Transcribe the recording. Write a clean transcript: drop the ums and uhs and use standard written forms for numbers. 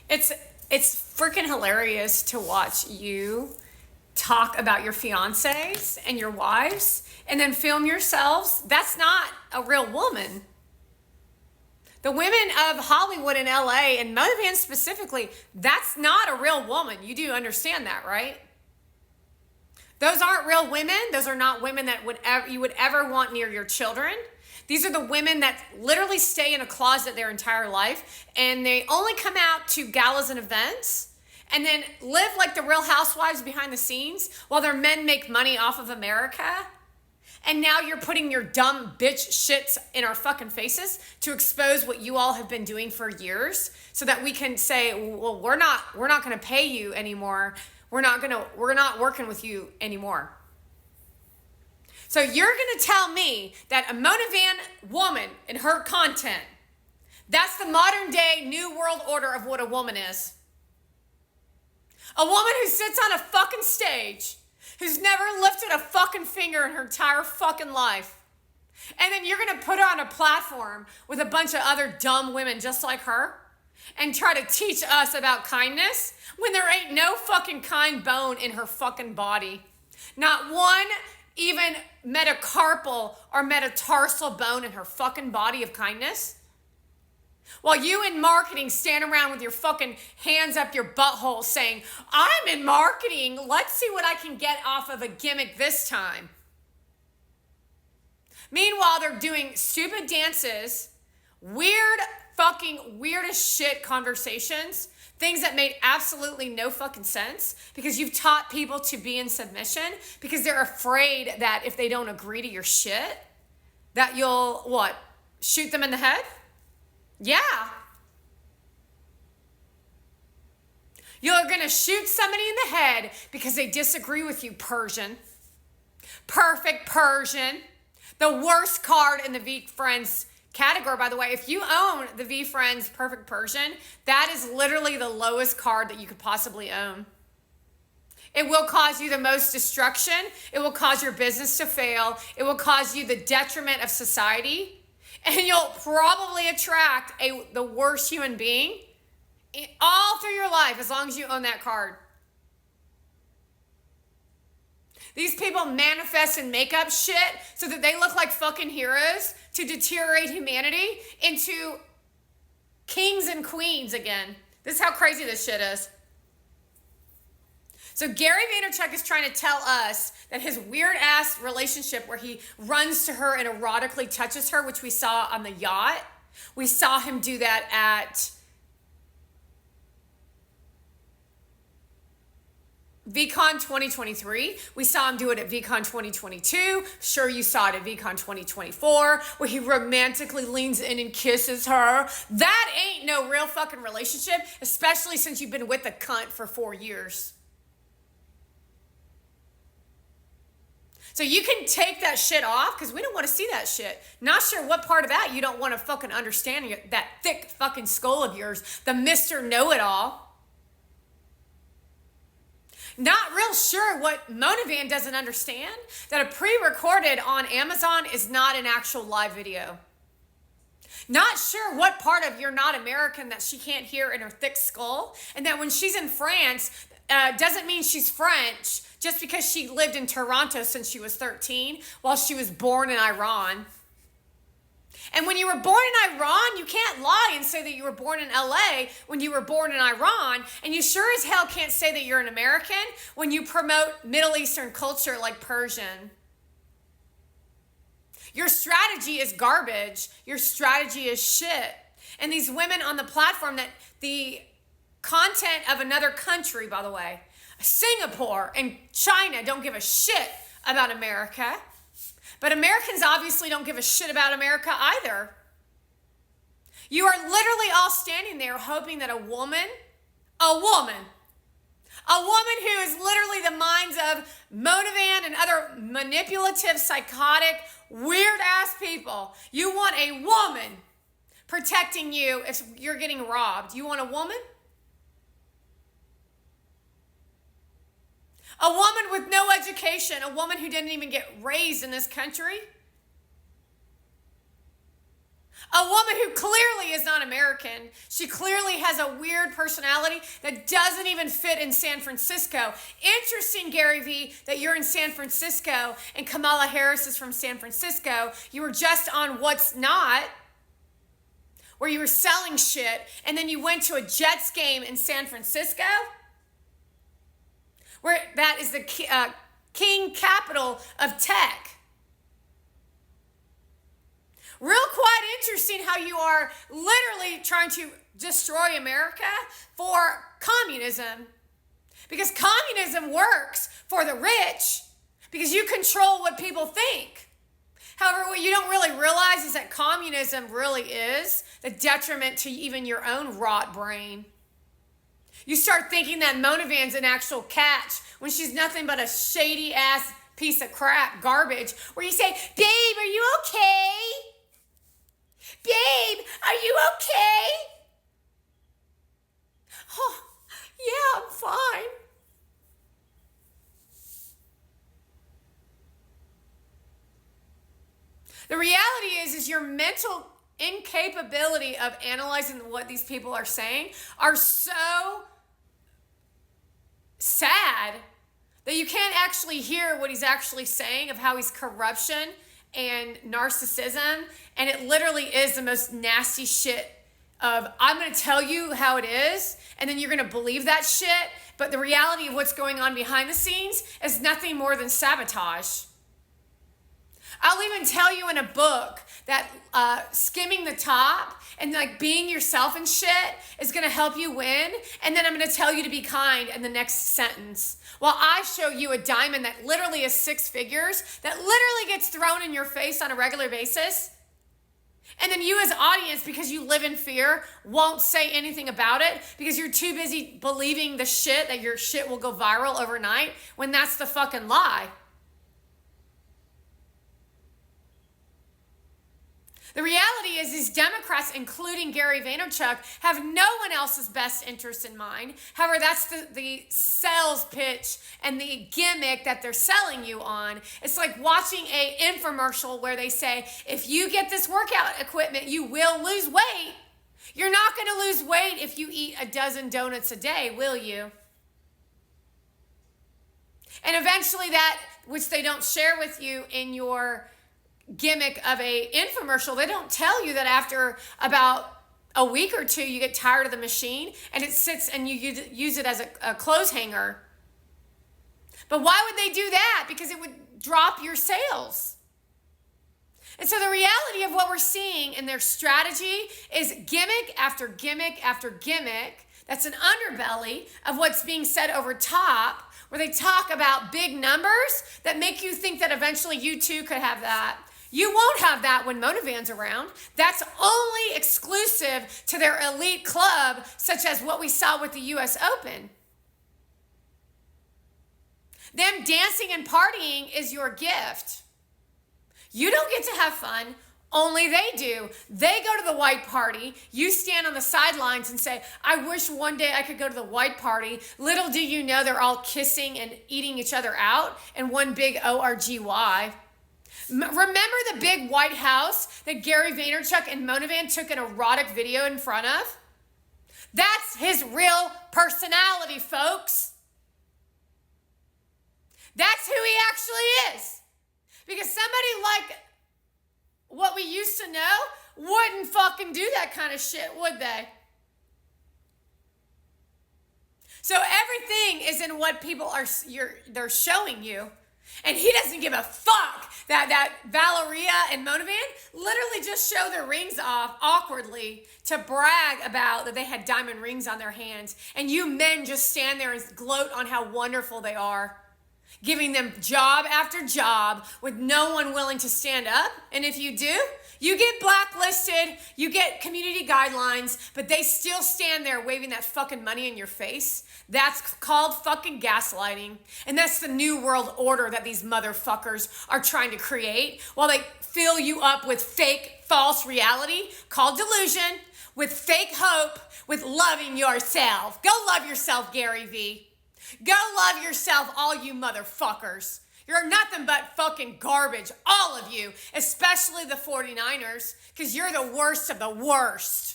It's it's freaking hilarious to watch you talk about your fiancés and your wives and then film yourselves. That's not a real woman. The women of Hollywood and LA and Motivan specifically, that's not a real woman. You do understand that, right? Those aren't real women. Those are not women that you would ever want near your children. These are the women that literally stay in a closet their entire life and they only come out to galas and events and then live like the real housewives behind the scenes while their men make money off of America. And now you're putting your dumb bitch shits in our fucking faces to expose what you all have been doing for years so that we can say, well, we're not going to pay you anymore. We're not working with you anymore. So you're going to tell me that a Motivan woman and her content, that's the modern day new world order of what a woman is. A woman who sits on a fucking stage, who's never lifted a fucking finger in her entire fucking life. And then you're going to put her on a platform with a bunch of other dumb women just like her and try to teach us about kindness when there ain't no fucking kind bone in her fucking body. Not one even metacarpal or metatarsal bone in her fucking body of kindness. While you in marketing stand around with your fucking hands up your butthole saying, I'm in marketing, let's see what I can get off of a gimmick this time. Meanwhile, they're doing stupid dances, weird as shit conversations, things that made absolutely no fucking sense because you've taught people to be in submission because they're afraid that if they don't agree to your shit, that you'll, what, shoot them in the head? Yeah. You're going to shoot somebody in the head because they disagree with you, Persian. Perfect Persian. The worst card in the VeeFriends category, by the way. If you own the VeeFriends Perfect Persian, that is literally the lowest card that you could possibly own. It will cause you the most destruction. It will cause your business to fail. It will cause you the detriment of society. And you'll probably attract the worst human being all through your life as long as you own that card. These people manifest and make up shit so that they look like fucking heroes to deteriorate humanity into kings and queens again. This is how crazy this shit is. So Gary Vaynerchuk is trying to tell us that his weird ass relationship where he runs to her and erotically touches her, which we saw on the yacht. We saw him do that at VCon 2023. We saw him do it at VCon 2022. Sure, you saw it at VCon 2024, where he romantically leans in and kisses her. That ain't no real fucking relationship, especially since you've been with a cunt for 4 years. So you can take that shit off because we don't want to see that shit. Not sure what part of that you don't want to fucking understand, that thick fucking skull of yours, the Mr. Know-It-All. Not real sure what Motivan doesn't understand, that a pre-recorded on Amazon is not an actual live video. Not sure what part of You're Not American that she can't hear in her thick skull, and that when she's in France, doesn't mean she's French just because she lived in Toronto since she was 13 while she was born in Iran. And when you were born in Iran, you can't lie and say that you were born in LA when you were born in Iran. And you sure as hell can't say that you're an American when you promote Middle Eastern culture like Persian. Your strategy is garbage. Your strategy is shit. And these women on the platform, that the content of another country, by the way, Singapore and China don't give a shit about America. But Americans obviously don't give a shit about America either. You are literally all standing there hoping that a woman who is literally the minds of Motivan and other manipulative, psychotic, weird-ass people. You want a woman protecting you if you're getting robbed. You want a woman? A woman with no education, a woman who didn't even get raised in this country. A woman who clearly is not American. She clearly has a weird personality that doesn't even fit in San Francisco. Interesting, Gary Vee, that you're in San Francisco and Kamala Harris is from San Francisco. You were just on What's Not, where you were selling shit, and then you went to a Jets game in San Francisco, where that is the king capital of tech. Real quite interesting how you are literally trying to destroy America for communism. Because communism works for the rich because you control what people think. However, what you don't really realize is that communism really is the detriment to even your own rot brain. You start thinking that Mona Van's an actual catch when she's nothing but a shady ass piece of crap, garbage, where you say, babe, are you okay? Babe, are you okay? Oh, yeah, I'm fine. The reality is your mental incapability of analyzing what these people are saying are so sad that you can't actually hear what he's actually saying of how he's corruption and narcissism, and it literally is the most nasty shit of, I'm going to tell you how it is, and then you're going to believe that shit, but the reality of what's going on behind the scenes is nothing more than sabotage. I'll even tell you in a book that skimming the top and like being yourself and shit is going to help you win. And then I'm going to tell you to be kind in the next sentence. While I show you a diamond that literally is 6 figures, that literally gets thrown in your face on a regular basis. And then you as audience, because you live in fear, won't say anything about it because you're too busy believing the shit that your shit will go viral overnight when that's the fucking lie. The reality is these Democrats, including Gary Vaynerchuk, have no one else's best interest in mind. However, that's the sales pitch and the gimmick that they're selling you on. It's like watching a infomercial where they say, if you get this workout equipment, you will lose weight. You're not going to lose weight if you eat a dozen donuts a day, will you? And eventually that, which they don't share with you in your gimmick of a infomercial, they don't tell you that after about a week or two you get tired of the machine and it sits and you use it as a clothes hanger. But why would they do that? Because it would drop your sales. And so the reality of what we're seeing in their strategy is gimmick after gimmick after gimmick. That's an underbelly of what's being said over top, where they talk about big numbers that make you think that eventually you too could have that. You won't have that when Mona Van's around. That's only exclusive to their elite club, such as what we saw with the US Open. Them dancing and partying is your gift. You don't get to have fun. Only they do. They go to the white party. You stand on the sidelines and say, I wish one day I could go to the white party. Little do you know they're all kissing and eating each other out in one big ORGY. Remember the big White House that Gary Vaynerchuk and Mona Van took an erotic video in front of? That's his real personality, folks. That's who he actually is. Because somebody like what we used to know wouldn't fucking do that kind of shit, would they? So everything is in what people they're showing you. And he doesn't give a fuck that Valeria and Mona Van literally just show their rings off awkwardly to brag about that they had diamond rings on their hands. And you men just stand there and gloat on how wonderful they are, giving them job after job with no one willing to stand up. And if you do, you get blacklisted, you get community guidelines, but they still stand there waving that fucking money in your face. That's called fucking gaslighting. And that's the new world order that these motherfuckers are trying to create while they fill you up with fake, false reality called delusion, with fake hope, with loving yourself. Go love yourself, Gary Vee. Go love yourself, all you motherfuckers. You're nothing but fucking garbage, all of you, especially the 49ers, because you're the worst of the worst.